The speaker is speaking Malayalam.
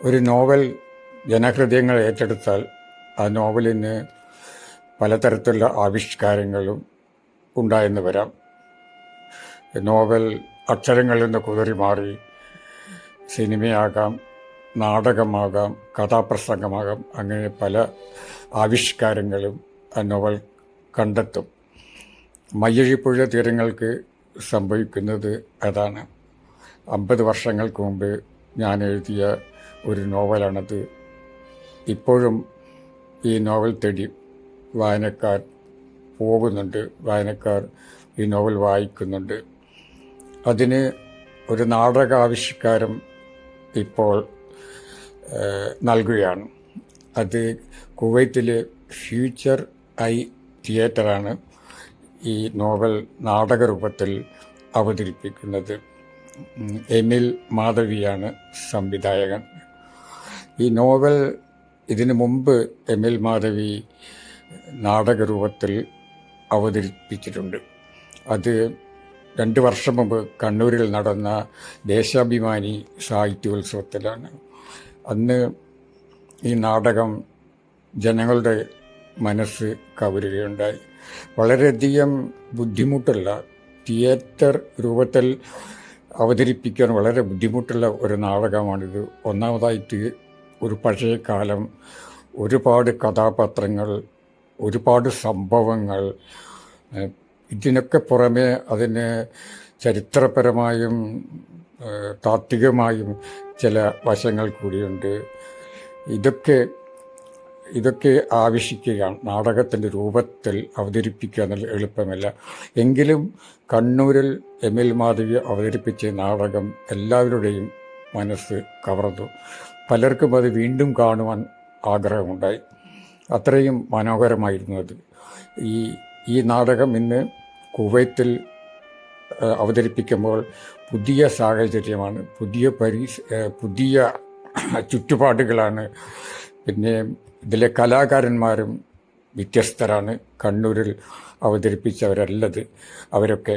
ഒരു നോവൽ ജനഹൃദയങ്ങൾ ഏറ്റെടുത്താൽ ആ നോവലിന് പലതരത്തിലുള്ള ആവിഷ്കാരങ്ങളും ഉണ്ടായെന്ന് വരാം. നോവൽ അക്ഷരങ്ങളിൽ നിന്ന് കുതറി മാറി സിനിമയാകാം, നാടകമാകാം, കഥാപ്രസംഗമാകാം, അങ്ങനെ പല ആവിഷ്കാരങ്ങളും ആ നോവൽ കണ്ടെത്തും. മയ്യഴിപ്പുഴ തീരങ്ങൾക്ക് സംഭവിക്കുന്നത് അതാണ്. 50 വർഷങ്ങൾക്ക് മുമ്പ് ഞാൻ എഴുതിയ ഒരു നോവലാണത്. ഇപ്പോഴും ഈ നോവൽ തേടി വായനക്കാർ പോകുന്നുണ്ട്, വായനക്കാർ ഈ നോവൽ വായിക്കുന്നുണ്ട്. അതിന് ഒരു നാടകാവിഷ്കാരം ഇപ്പോൾ നൽകുകയാണ്. അത് കുവൈത്തിലെ ഫ്യൂച്ചർ ഐ തിയേറ്ററാണ് ഈ നോവൽ നാടകരൂപത്തിൽ അവതരിപ്പിക്കുന്നത്. എമിൽ മാധവിയാണ് സംവിധായകൻ. ഈ നോവൽ ഇതിനു മുമ്പ് എമിൽ മാധവി നാടകരൂപത്തിൽ അവതരിപ്പിച്ചിട്ടുണ്ട്. അത് 2 വർഷം മുമ്പ് കണ്ണൂരിൽ നടന്ന ദേശാഭിമാനി സാഹിത്യോത്സവത്തിലാണ്. അന്ന് ഈ നാടകം ജനങ്ങളുടെ മനസ്സ് കവരുകയുണ്ടായി. വളരെയധികം ബുദ്ധിമുട്ടുള്ള, തിയേറ്റർ രൂപത്തിൽ അവതരിപ്പിക്കാൻ വളരെ ബുദ്ധിമുട്ടുള്ള ഒരു നാടകമാണിത്. ഒന്നാമതായിട്ട് ഒരു പഴയ കാലം, ഒരുപാട് കഥാപാത്രങ്ങൾ, ഒരുപാട് സംഭവങ്ങൾ, ഇതിനൊക്കെ പുറമെ അതിന് ചരിത്രപരമായും താത്വികമായും ചില വശങ്ങൾ കൂടിയുണ്ട്. ഇതൊക്കെ ആവിഷ്കരിക്കുകയാണ്. നാടകത്തിൻ്റെ രൂപത്തിൽ അവതരിപ്പിക്കുക എന്നുള്ള എളുപ്പമല്ല. എങ്കിലും കണ്ണൂരിൽ എമിൽ മാധവി അവതരിപ്പിച്ച നാടകം എല്ലാവരുടെയും മനസ്സ് കവർന്നു. പലർക്കും അത് വീണ്ടും കാണുവാൻ ആഗ്രഹമുണ്ടായി. അത്രയും മനോഹരമായിരുന്നു അത്. ഈ നാടകം ഇന്ന് കുവൈത്തിൽ അവതരിപ്പിക്കുമ്പോൾ പുതിയ സാഹചര്യമാണ്, പുതിയ ചുറ്റുപാടുകളാണ്. പിന്നെ ഇതിലെ കലാകാരന്മാരും വ്യത്യസ്തരാണ്. കണ്ണൂരിൽ അവതരിപ്പിച്ചവരല്ലത്. അവരൊക്കെ